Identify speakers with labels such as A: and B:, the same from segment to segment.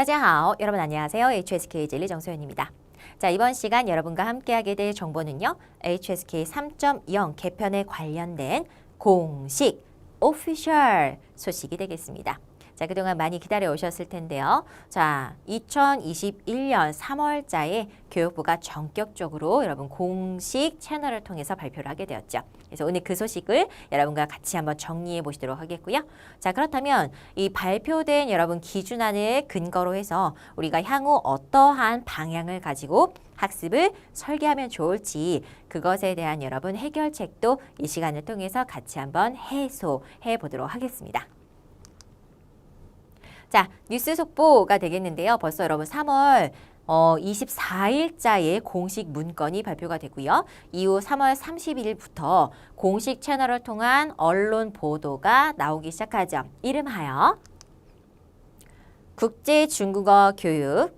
A: 大家好, 여러분 안녕하세요. HSK 진리 정소연입니다. 자, 이번 시간 여러분과 함께하게 될 정보는요. HSK 3.0 개편에 관련된 공식, official 소식이 되겠습니다. 자, 그동안 많이 기다려 오셨을 텐데요. 자, 2021년 3월자에 교육부가 전격적으로 여러분 공식 채널을 통해서 발표를 하게 되었죠. 그래서 오늘 그 소식을 여러분과 같이 한번 정리해 보시도록 하겠고요. 자, 그렇다면 이 발표된 여러분 기준안을 근거로 해서 우리가 향후 어떠한 방향을 가지고 학습을 설계하면 좋을지 그것에 대한 여러분 해결책도 이 시간을 통해서 같이 한번 해소해 보도록 하겠습니다. 자, 뉴스 속보가 되겠는데요. 벌써 여러분 3월 24일자에 공식 문건이 발표가 되고요. 이후 3월 30일부터 공식 채널을 통한 언론 보도가 나오기 시작하죠. 이름하여 국제 중국어 교육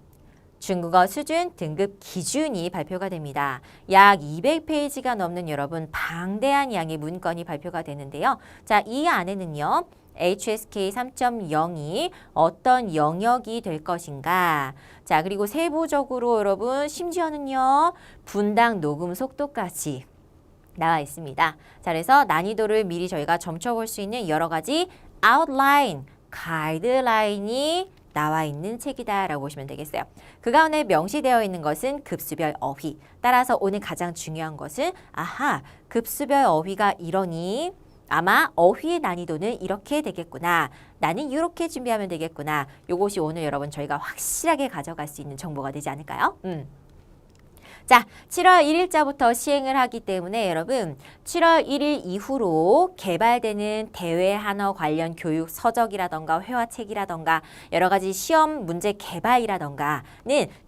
A: 중국어 수준 등급 기준이 발표가 됩니다. 약 200페이지가 넘는 여러분 방대한 양의 문건이 발표가 되는데요. 자, 이 안에는요. HSK 3.0이 어떤 영역이 될 것인가. 자, 그리고 세부적으로 여러분 심지어는요. 분당 녹음 속도까지 나와 있습니다. 자, 그래서 난이도를 미리 저희가 점쳐볼 수 있는 여러 가지 아웃라인, 가이드라인이 나와 있는 책이다라고 보시면 되겠어요. 그 가운데 명시되어 있는 것은 급수별 어휘. 따라서 오늘 가장 중요한 것은 급수별 어휘가 이러니 아마 어휘의 난이도는 이렇게 되겠구나. 나는 이렇게 준비하면 되겠구나. 요것이 오늘 여러분 저희가 확실하게 가져갈 수 있는 정보가 되지 않을까요? 자, 7월 1일자부터 시행을 하기 때문에 여러분 7월 1일 이후로 개발되는 대외 한어 관련 교육 서적이라던가 회화책이라던가 여러 가지 시험 문제 개발이라던가는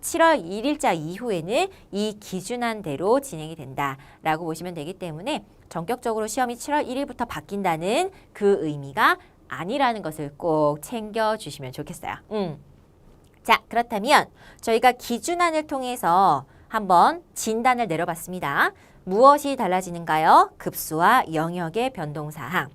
A: 7월 1일자 이후에는 이 기준안대로 진행이 된다라고 보시면 되기 때문에 전격적으로 시험이 7월 1일부터 바뀐다는 그 의미가 아니라는 것을 꼭 챙겨주시면 좋겠어요. 자, 그렇다면 저희가 기준안을 통해서 한번 진단을 내려봤습니다. 무엇이 달라지는가요? 급수와 영역의 변동사항.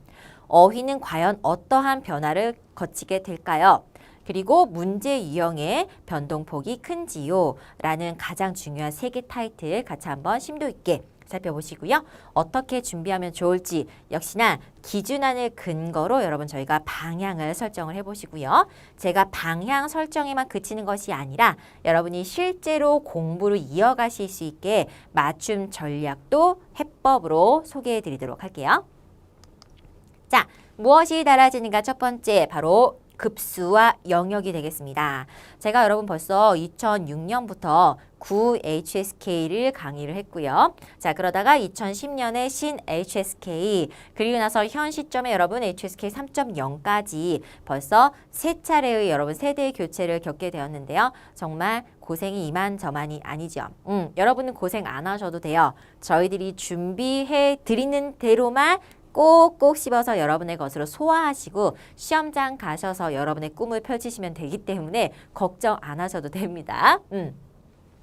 A: 어휘는 과연 어떠한 변화를 거치게 될까요? 그리고 문제 유형의 변동폭이 큰지요? 라는 가장 중요한 3개 타이틀 같이 한번 심도 있게 살펴보시고요. 어떻게 준비하면 좋을지 역시나 기준안을 근거로 여러분 저희가 방향을 설정을 해보시고요. 제가 방향 설정에만 그치는 것이 아니라 여러분이 실제로 공부를 이어가실 수 있게 맞춤 전략도 해법으로 소개해 드리도록 할게요. 자, 무엇이 달라지는가 첫 번째 바로 급수와 영역이 되겠습니다. 제가 여러분 벌써 2006년부터 9HSK를 강의를 했고요. 자, 그러다가 2010년에 신 HSK 그리고 나서 현 시점에 여러분 HSK 3.0까지 벌써 3차례의 여러분 세대 교체를 겪게 되었는데요. 정말 고생이 이만저만이 아니죠. 여러분은 고생 안 하셔도 돼요. 저희들이 준비해 드리는 대로만 꼭꼭 씹어서 여러분의 것으로 소화하시고 시험장 가셔서 여러분의 꿈을 펼치시면 되기 때문에 걱정 안 하셔도 됩니다.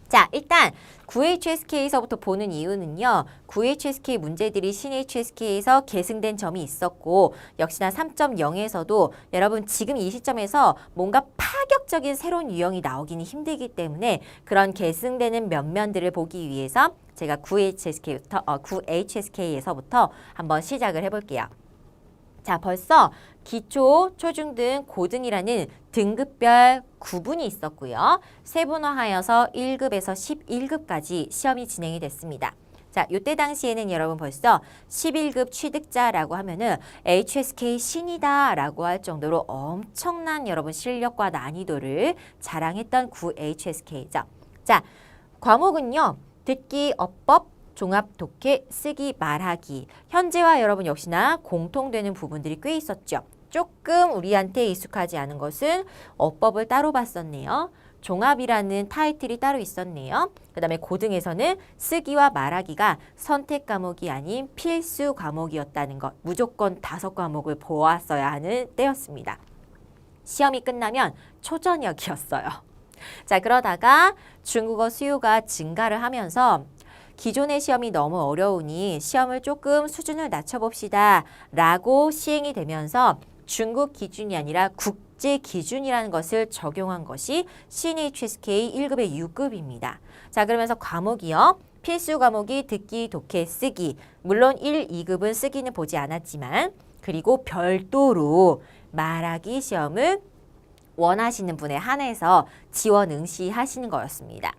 A: 자, 일단 9HSK에서부터 보는 이유는요. 9HSK 문제들이 신 HSK에서 계승된 점이 있었고 역시나 3.0에서도 여러분 지금 이 시점에서 뭔가 파격적인 새로운 유형이 나오기는 힘들기 때문에 그런 계승되는 면면들을 보기 위해서 제가 9HSK에서부터 한번 시작을 해볼게요. 자, 벌써 기초, 초중등, 고등이라는 등급별 구분이 있었고요. 세분화하여서 1급에서 11급까지 시험이 진행이 됐습니다. 자, 이때 당시에는 여러분 벌써 11급 취득자라고 하면은 HSK 신이다라고 할 정도로 엄청난 여러분 실력과 난이도를 자랑했던 9HSK죠. 자, 과목은요. 듣기, 어법, 종합, 독해, 쓰기, 말하기. 현재와 여러분 역시나 공통되는 부분들이 꽤 있었죠. 조금 우리한테 익숙하지 않은 것은 어법을 따로 봤었네요. 종합이라는 타이틀이 따로 있었네요. 그 다음에 고등에서는 쓰기와 말하기가 선택 과목이 아닌 필수 과목이었다는 것. 무조건 5과목을 보았어야 하는 때였습니다. 시험이 끝나면 초저녁이었어요. 자, 그러다가 중국어 수요가 증가를 하면서 기존의 시험이 너무 어려우니 시험을 조금 수준을 낮춰봅시다 라고 시행이 되면서 중국 기준이 아니라 국제 기준이라는 것을 적용한 것이 CNHSK 1급의 6급입니다. 자, 그러면서 과목이요. 필수 과목이 듣기, 독해, 쓰기. 물론 1, 2급은 쓰기는 보지 않았지만 그리고 별도로 말하기 시험을 원하시는 분에 한해서 지원 응시하시는 거였습니다.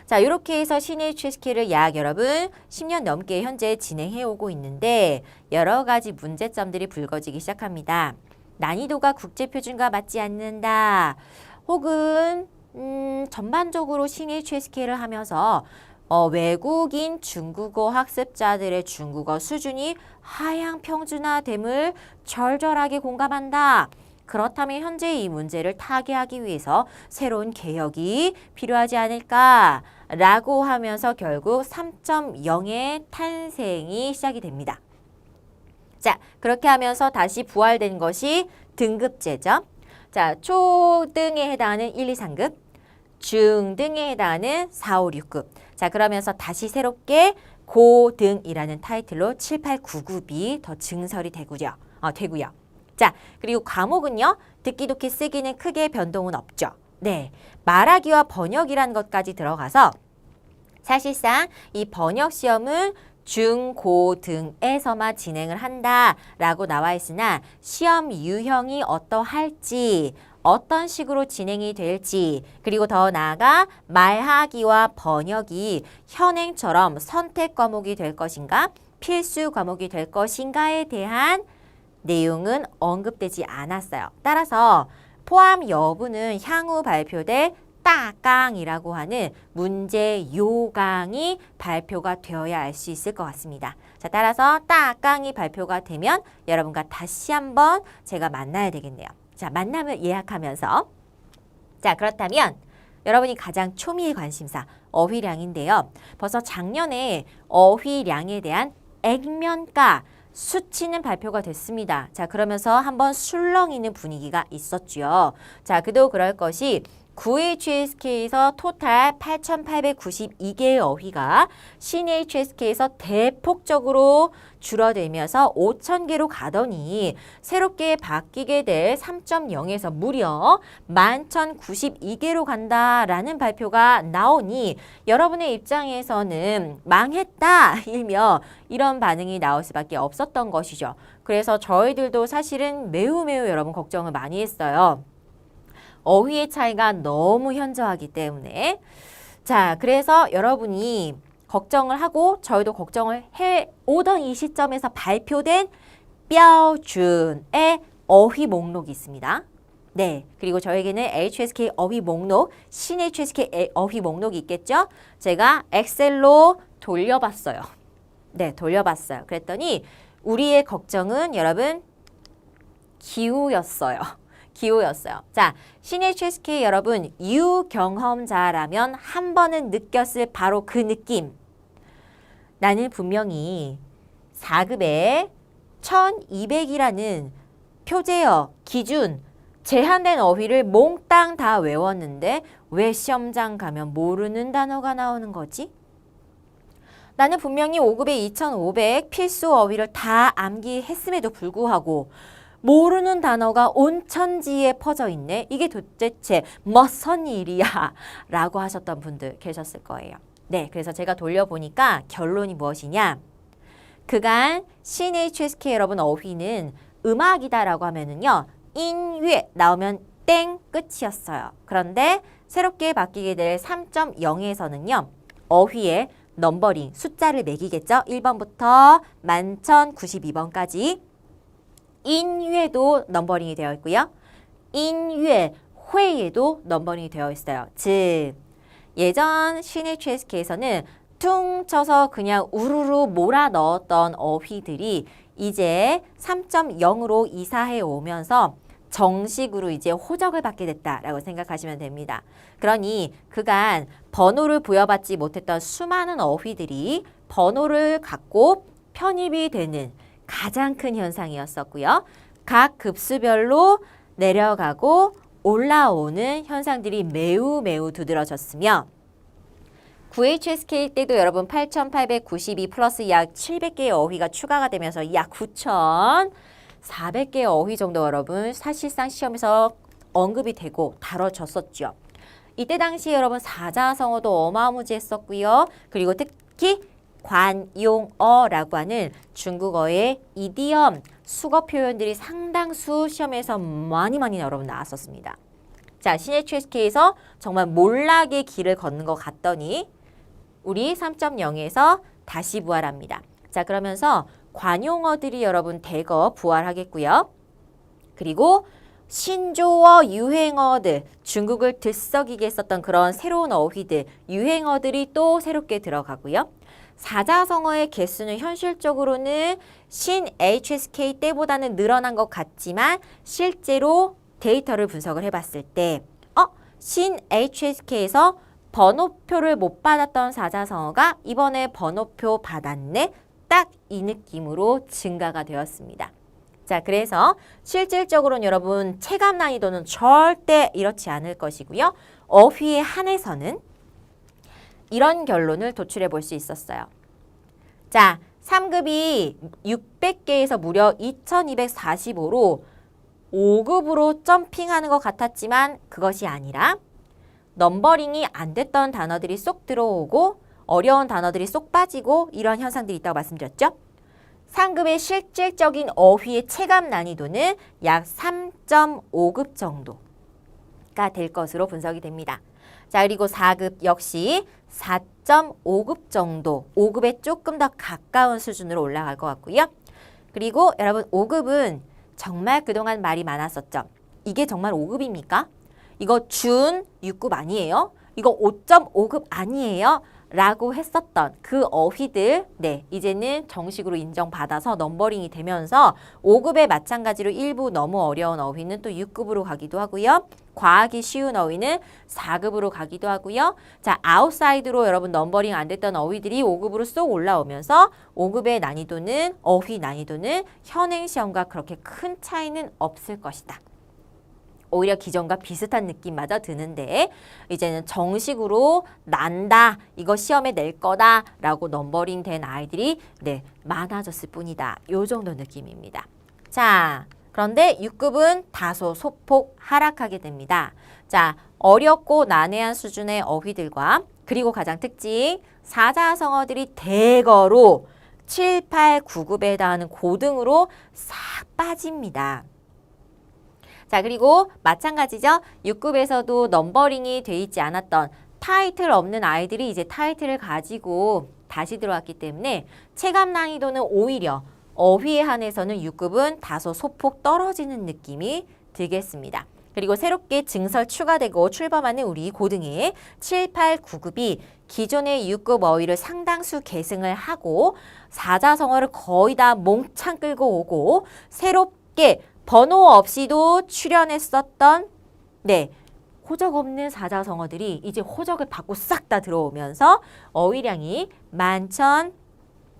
A: 자, 이렇게 해서 CNHSK를 약 여러분 10년 넘게 현재 진행해 오고 있는데 여러 가지 문제점들이 불거지기 시작합니다. 난이도가 국제표준과 맞지 않는다. 혹은 전반적으로 CNHSK를 하면서 외국인 중국어 학습자들의 중국어 수준이 하향 평준화됨을 절절하게 공감한다. 그렇다면 현재 이 문제를 타개하기 위해서 새로운 개혁이 필요하지 않을까라고 하면서 결국 3.0의 탄생이 시작이 됩니다. 자, 그렇게 하면서 다시 부활된 것이 등급제죠. 자, 초등에 해당하는 1, 2, 3급, 중등에 해당하는 4, 5, 6급. 자, 그러면서 다시 새롭게 고등이라는 타이틀로 7, 8, 9급이 더 증설이 되고요. 자, 그리고 과목은요. 듣기, 독해, 쓰기는 크게 변동은 없죠. 네, 말하기와 번역이라는 것까지 들어가서 사실상 이 번역 시험은 중, 고 등에서만 진행을 한다라고 나와 있으나 시험 유형이 어떠할지 어떤 식으로 진행이 될지 그리고 더 나아가 말하기와 번역이 현행처럼 선택 과목이 될 것인가 필수 과목이 될 것인가에 대한 내용은 언급되지 않았어요. 따라서 포함 여부는 향후 발표될 따강이라고 하는 문제 요강이 발표가 되어야 알 수 있을 것 같습니다. 자, 따라서 따강이 발표가 되면 여러분과 다시 한번 제가 만나야 되겠네요. 자, 만남을 예약하면서 자, 그렇다면 여러분이 가장 초미의 관심사 어휘량인데요. 벌써 작년에 어휘량에 대한 액면가 수치는 발표가 됐습니다. 자, 그러면서 한번 술렁이는 분위기가 있었죠. 자, 그도 그럴 것이 9HSK에서 토탈 8,892개의 어휘가 CNHSK에서 대폭적으로 줄어들면서 5,000개로 가더니 새롭게 바뀌게 될 3.0에서 무려 11,092개로 간다라는 발표가 나오니 여러분의 입장에서는 망했다 일며 이런 반응이 나올 수밖에 없었던 것이죠. 그래서 저희들도 사실은 매우 여러분 걱정을 많이 했어요. 어휘의 차이가 너무 현저하기 때문에 자, 그래서 여러분이 걱정을 하고 저희도 걱정을 해오던 이 시점에서 발표된标준의 어휘 목록이 있습니다. 네, 그리고 저에게는 HSK 어휘 목록, CNHSK 어휘 목록이 있겠죠? 제가 엑셀로 돌려봤어요. 네, 돌려봤어요. 그랬더니 우리의 걱정은 여러분 기우였어요. 자, CNHSK 여러분 유경험자라면 한 번은 느꼈을 바로 그 느낌. 나는 분명히 4급에 1200이라는 표제어, 기준, 제한된 어휘를 몽땅 다 외웠는데 왜 시험장 가면 모르는 단어가 나오는 거지? 나는 분명히 5급에 2500 필수 어휘를 다 암기했음에도 불구하고 모르는 단어가 온천지에 퍼져 있네. 이게 도대체 무슨 일이야? 라고 하셨던 분들 계셨을 거예요. 네, 그래서 제가 돌려보니까 결론이 무엇이냐? 그간 CNHSK 여러분 어휘는 음악이다라고 하면은요. 인외 나오면 땡 끝이었어요. 그런데 새롭게 바뀌게 될 3.0에서는요. 어휘의 넘버링, 숫자를 매기겠죠. 1번부터 11,092번까지 인외도 넘버링이 되어 있고요. 인외, 회에도 넘버링이 되어 있어요. 즉, 예전 CNHSK에서는 퉁 쳐서 그냥 우르르 몰아 넣었던 어휘들이 이제 3.0으로 이사해 오면서 정식으로 이제 호적을 받게 됐다라고 생각하시면 됩니다. 그러니 그간 번호를 부여받지 못했던 수많은 어휘들이 번호를 갖고 편입이 되는 가장 큰 현상이었었고요. 각 급수별로 내려가고 올라오는 현상들이 매우 두드러졌으며 9HSK 때도 여러분 8,892 플러스 약 700개의 어휘가 추가가 되면서 약 9,400개의 어휘 정도 여러분 사실상 시험에서 언급이 되고 다뤄졌었죠. 이때 당시에 여러분 사자성어도 어마무지했었고요. 그리고 특히 관용어라고 하는 중국어의 이디엄, 수거 표현들이 상당수 시험에서 많이 여러분 나왔었습니다. 자, CHSK에서 정말 몰락의 길을 걷는 것 같더니 우리 3.0에서 다시 부활합니다. 자, 그러면서 관용어들이 여러분 대거 부활하겠고요. 그리고 신조어, 유행어들, 중국을 들썩이게 했었던 그런 새로운 어휘들, 유행어들이 또 새롭게 들어가고요. 사자성어의 개수는 현실적으로는 신 HSK 때보다는 늘어난 것 같지만 실제로 데이터를 분석을 해봤을 때 신 HSK에서 번호표를 못 받았던 사자성어가 이번에 번호표 받았네? 딱 이 느낌으로 증가가 되었습니다. 자, 그래서 실질적으로는 여러분 체감 난이도는 절대 이렇지 않을 것이고요. 어휘에 한해서는 이런 결론을 도출해 볼 수 있었어요. 자, 3급이 600개에서 무려 2245로 5급으로 점핑하는 것 같았지만 그것이 아니라 넘버링이 안 됐던 단어들이 쏙 들어오고 어려운 단어들이 쏙 빠지고 이런 현상들이 있다고 말씀드렸죠. 3급의 실질적인 어휘의 체감 난이도는 약 3.5급 정도가 될 것으로 분석이 됩니다. 자, 그리고 4급 역시 4.5급 정도, 5급에 조금 더 가까운 수준으로 올라갈 것 같고요. 그리고 여러분 5급은 정말 그동안 말이 많았었죠. 이게 정말 5급입니까? 이거 준 6급 아니에요? 이거 5.5급 아니에요? 라고 했었던 그 어휘들, 네, 이제는 정식으로 인정받아서 넘버링이 되면서 5급에 마찬가지로 일부 너무 어려운 어휘는 또 6급으로 가기도 하고요. 과하기 쉬운 어휘는 4급으로 가기도 하고요. 자, 아웃사이드로 여러분 넘버링 안 됐던 어휘들이 5급으로 쏙 올라오면서 5급의 난이도는, 어휘 난이도는 현행 시험과 그렇게 큰 차이는 없을 것이다. 오히려 기존과 비슷한 느낌마저 드는데 이제는 정식으로 난다, 이거 시험에 낼 거다 라고 넘버링 된 아이들이 네, 많아졌을 뿐이다. 요 정도 느낌입니다. 자, 그런데 6급은 다소 소폭 하락하게 됩니다. 자, 어렵고 난해한 수준의 어휘들과 그리고 가장 특징, 사자성어들이 대거로 7, 8, 9급에 해당하는 고등으로 싹 빠집니다. 자, 그리고 마찬가지죠. 6급에서도 넘버링이 돼 있지 않았던 타이틀 없는 아이들이 이제 타이틀을 가지고 다시 들어왔기 때문에 체감 난이도는 오히려 어휘에 한해서는 6급은 다소 소폭 떨어지는 느낌이 들겠습니다. 그리고 새롭게 증설 추가되고 출범하는 우리 고등의 7, 8, 9급이 기존의 6급 어휘를 상당수 계승을 하고 사자성어를 거의 다 몽창 끌고 오고 새롭게 번호 없이도 출연했었던 네, 호적 없는 사자성어들이 이제 호적을 받고 싹 다 들어오면서 어휘량이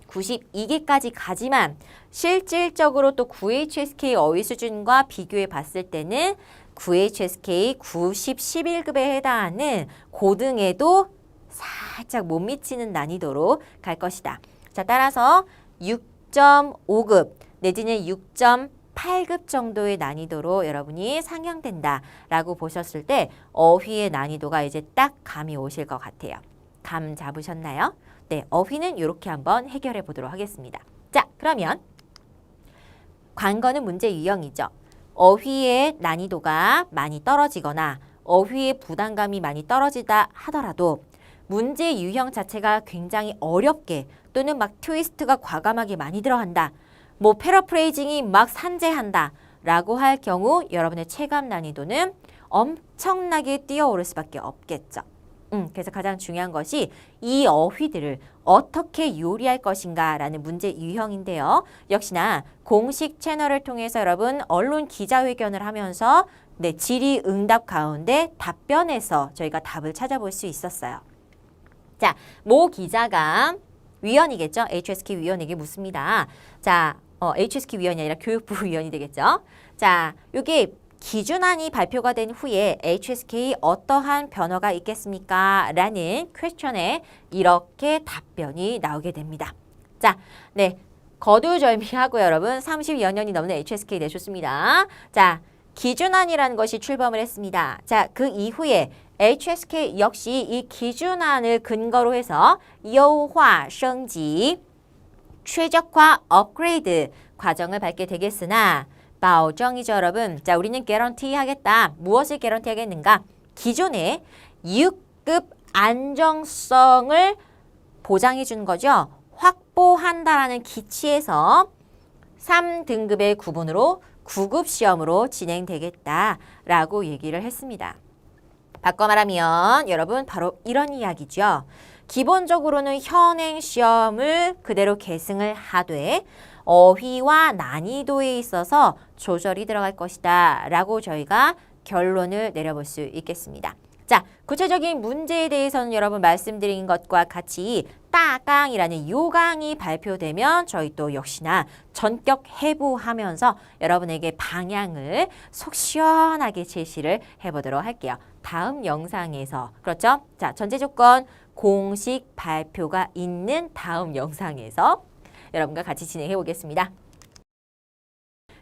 A: 11,092개까지 가지만 실질적으로 또 9HSK 어휘 수준과 비교해 봤을 때는 9HSK 90, 11급에 해당하는 고등에도 살짝 못 미치는 난이도로 갈 것이다. 자, 따라서 6.5급 내지는 6.8급 정도의 난이도로 여러분이 상향된다라고 보셨을 때 어휘의 난이도가 이제 딱 감이 오실 것 같아요. 감 잡으셨나요? 네, 어휘는 이렇게 한번 해결해 보도록 하겠습니다. 자, 그러면 관건은 문제 유형이죠. 어휘의 난이도가 많이 떨어지거나 어휘의 부담감이 많이 떨어지다 하더라도 문제 유형 자체가 굉장히 어렵게 또는 막 트위스트가 과감하게 많이 들어간다. 뭐 패러프레이징이 막 산재한다 라고 할 경우 여러분의 체감 난이도는 엄청나게 뛰어오를 수밖에 없겠죠. 그래서 가장 중요한 것이 이 어휘들을 어떻게 요리할 것인가 라는 문제 유형인데요. 역시나 공식 채널을 통해서 여러분 언론 기자회견을 하면서 네, 질의응답 가운데 답변에서 저희가 답을 찾아볼 수 있었어요. 자, 모 기자가 위원이겠죠. HSK 위원에게 묻습니다. 자, HSK 위원이 아니라 교육부 위원이 되겠죠. 자, 여기 기준안이 발표가 된 후에 HSK 어떠한 변화가 있겠습니까? 라는 퀘스천에 이렇게 답변이 나오게 됩니다. 자, 네, 거두절미하고 여러분 30여 년이 넘는 HSK 내줬습니다. 자, 기준안이라는 것이 출범을 했습니다. 자, 그 이후에 HSK 역시 이 기준안을 근거로 해서优化 升级 최적화 업그레이드 과정을 밟게 되겠으나 保证이죠 여러분. 자, 우리는 개런티 하겠다. 무엇을 개런티 하겠는가? 기존의 6급 안정성을 보장해 주는 거죠. 확보한다라는 기치에서 3등급의 구분으로 9급 시험으로 진행되겠다라고 얘기를 했습니다. 바꿔 말하면 여러분 바로 이런 이야기죠. 기본적으로는 현행 시험을 그대로 계승을 하되 어휘와 난이도에 있어서 조절이 들어갈 것이다 라고 저희가 결론을 내려볼 수 있겠습니다. 자, 구체적인 문제에 대해서는 여러분 말씀드린 것과 같이 따강이라는 요강이 발표되면 저희 또 역시나 전격 해부하면서 여러분에게 방향을 속 시원하게 제시를 해보도록 할게요. 다음 영상에서 그렇죠? 자, 전제 조건 공식 발표가 있는 다음 영상에서 여러분과 같이 진행해 보겠습니다.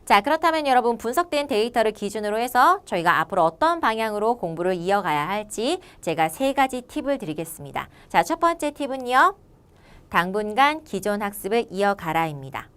A: 자, 그렇다면 여러분 분석된 데이터를 기준으로 해서 저희가 앞으로 어떤 방향으로 공부를 이어가야 할지 제가 3가지 팁을 드리겠습니다. 자, 첫 번째 팁은요. 당분간 기존 학습을 이어가라입니다.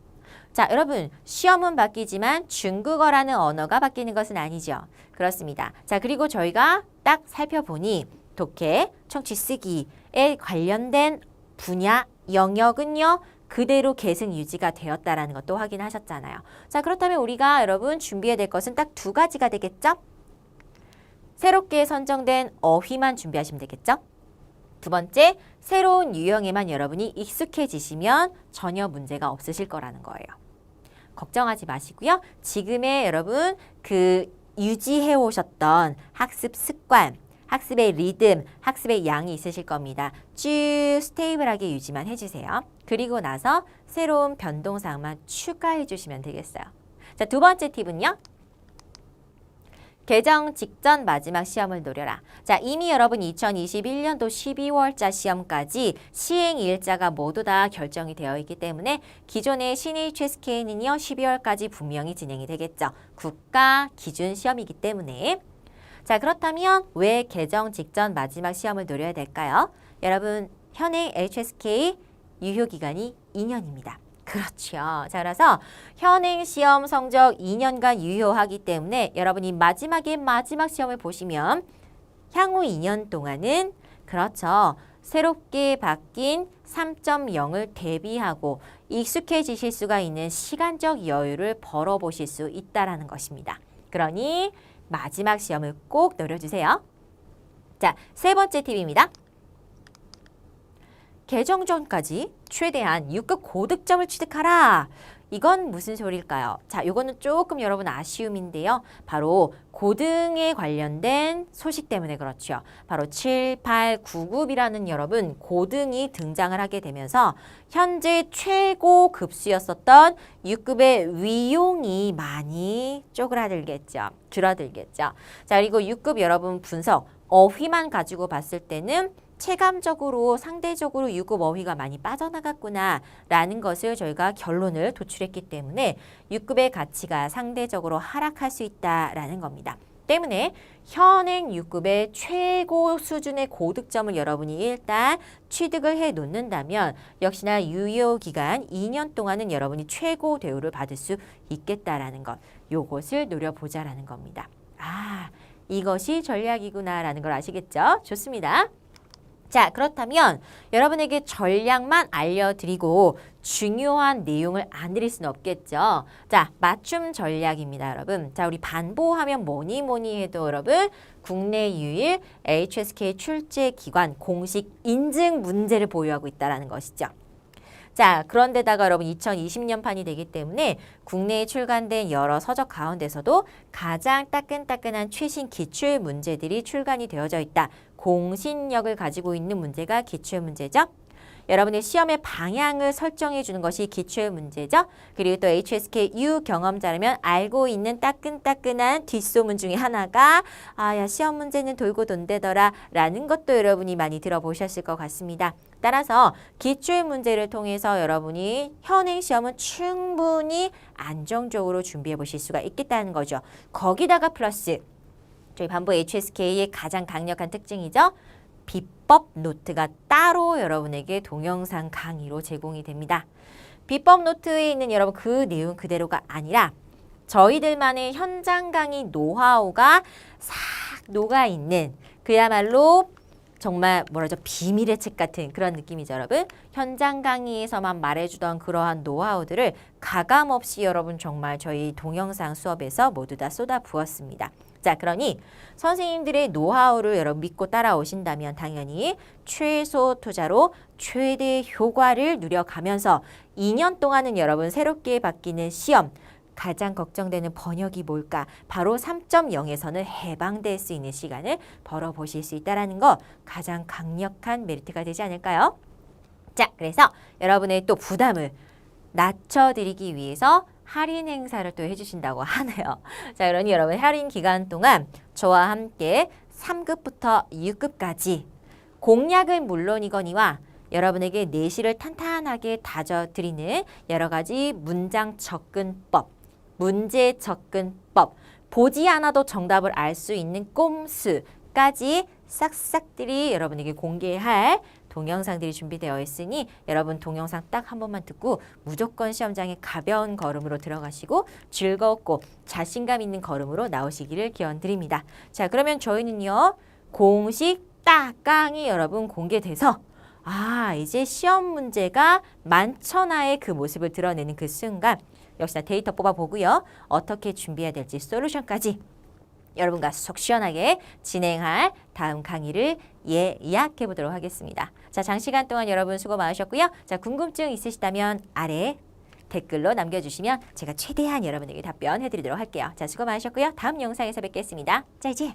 A: 자, 여러분 시험은 바뀌지만 중국어라는 언어가 바뀌는 것은 아니죠. 그렇습니다. 자, 그리고 저희가 딱 살펴보니 독해, 청취 쓰기에 관련된 분야, 영역은요. 그대로 계승 유지가 되었다라는 것도 확인하셨잖아요. 자, 그렇다면 우리가 여러분 준비해야 될 것은 딱 2가지가 되겠죠? 새롭게 선정된 어휘만 준비하시면 되겠죠? 두 번째, 새로운 유형에만 여러분이 익숙해지시면 전혀 문제가 없으실 거라는 거예요. 걱정하지 마시고요. 지금의 여러분 그 유지해 오셨던 학습 습관, 학습의 리듬, 학습의 양이 있으실 겁니다. 쭉 스테이블하게 유지만 해주세요. 그리고 나서 새로운 변동사항만 추가해 주시면 되겠어요. 자, 2번째 팁은요. 개정 직전 마지막 시험을 노려라. 자, 이미 여러분 2021년도 12월자 시험까지 시행 일자가 모두 다 결정이 되어 있기 때문에 기존의 신HSK는요 12월까지 분명히 진행이 되겠죠. 국가 기준 시험이기 때문에. 자, 그렇다면 왜 개정 직전 마지막 시험을 노려야 될까요? 여러분 현행 HSK 유효기간이 2년입니다. 그렇죠. 자, 그래서 현행 시험 성적 2년간 유효하기 때문에 여러분이 마지막에 마지막 시험을 보시면 향후 2년 동안은 그렇죠. 새롭게 바뀐 3.0을 대비하고 익숙해지실 수가 있는 시간적 여유를 벌어보실 수 있다는 것입니다. 그러니 마지막 시험을 꼭 노려주세요. 자, 3번째 팁입니다. 개정 전까지 최대한 6급 고득점을 취득하라. 이건 무슨 소리일까요? 자, 이거는 조금 여러분 아쉬움인데요. 바로 고등에 관련된 소식 때문에 그렇죠. 바로 7, 8, 9급이라는 여러분 고등이 등장을 하게 되면서 현재 최고 급수였었던 6급의 위용이 많이 쪼그라들겠죠. 줄어들겠죠. 자, 그리고 6급 여러분 분석 어휘만 가지고 봤을 때는 체감적으로 상대적으로 6급 어휘가 많이 빠져나갔구나 라는 것을 저희가 결론을 도출했기 때문에 6급의 가치가 상대적으로 하락할 수 있다라는 겁니다. 때문에 현행 6급의 최고 수준의 고득점을 여러분이 일단 취득을 해 놓는다면 역시나 유효기간 2년 동안은 여러분이 최고 대우를 받을 수 있겠다라는 것. 요것을 노려보자라는 겁니다. 아, 이것이 전략이구나라는 걸 아시겠죠? 좋습니다. 자, 그렇다면 여러분에게 전략만 알려드리고 중요한 내용을 안 드릴 수는 없겠죠. 자, 맞춤 전략입니다, 여러분. 자, 우리 반보하면 뭐니 해도 여러분 국내 유일 HSK 출제 기관 공식 인증 문제를 보유하고 있다는 것이죠. 자, 그런데다가 여러분 2020년판이 되기 때문에 국내에 출간된 여러 서적 가운데서도 가장 따끈따끈한 최신 기출 문제들이 출간이 되어져 있다. 공신력을 가지고 있는 문제가 기출문제죠. 여러분의 시험의 방향을 설정해 주는 것이 기출 문제죠. 그리고 또 HSK-U 경험자라면 알고 있는 따끈따끈한 뒷소문 중에 하나가 야 시험 문제는 돌고 돈대더라 라는 것도 여러분이 많이 들어보셨을 것 같습니다. 따라서 기출 문제를 통해서 여러분이 현행 시험은 충분히 안정적으로 준비해 보실 수가 있겠다는 거죠. 거기다가 플러스 저희 반부 HSK의 가장 강력한 특징이죠. 비법 노트가 따로 여러분에게 동영상 강의로 제공이 됩니다. 비법 노트에 있는 여러분 그 내용 그대로가 아니라 저희들만의 현장 강의 노하우가 싹 녹아있는 그야말로 정말 뭐라죠? 비밀의 책 같은 그런 느낌이죠, 여러분. 현장 강의에서만 말해주던 그러한 노하우들을 가감없이 여러분 정말 저희 동영상 수업에서 모두 다 쏟아 부었습니다. 자, 그러니 선생님들의 노하우를 여러분 믿고 따라오신다면 당연히 최소 투자로 최대 효과를 누려가면서 2년 동안은 여러분 새롭게 바뀌는 시험, 가장 걱정되는 번역이 뭘까? 바로 3.0에서는 해방될 수 있는 시간을 벌어보실 수 있다는 거 가장 강력한 메리트가 되지 않을까요? 자, 그래서 여러분의 또 부담을 낮춰드리기 위해서 할인 행사를 또 해주신다고 하네요. 자, 그러니 여러분 할인 기간 동안 저와 함께 3급부터 6급까지 공략은 물론이거니와 여러분에게 내실을 탄탄하게 다져드리는 여러 가지 문장 접근법, 문제 접근법, 보지 않아도 정답을 알 수 있는 꼼수까지 싹싹들이 여러분에게 공개할 동영상들이 준비되어 있으니 여러분 동영상 딱 한 번만 듣고 무조건 시험장에 가벼운 걸음으로 들어가시고 즐겁고 자신감 있는 걸음으로 나오시기를 기원드립니다. 자, 그러면 저희는요. 공식 딱강이 여러분 공개돼서 이제 시험 문제가 만천하의 그 모습을 드러내는 그 순간 역시나 데이터 뽑아보고요. 어떻게 준비해야 될지 솔루션까지 여러분과 속 시원하게 진행할 다음 강의를 예약해 보도록 하겠습니다. 자, 장시간 동안 여러분 수고 많으셨고요. 자, 궁금증 있으시다면 아래 댓글로 남겨주시면 제가 최대한 여러분에게 답변해 드리도록 할게요. 자, 수고 많으셨고요. 다음 영상에서 뵙겠습니다. 자, 이제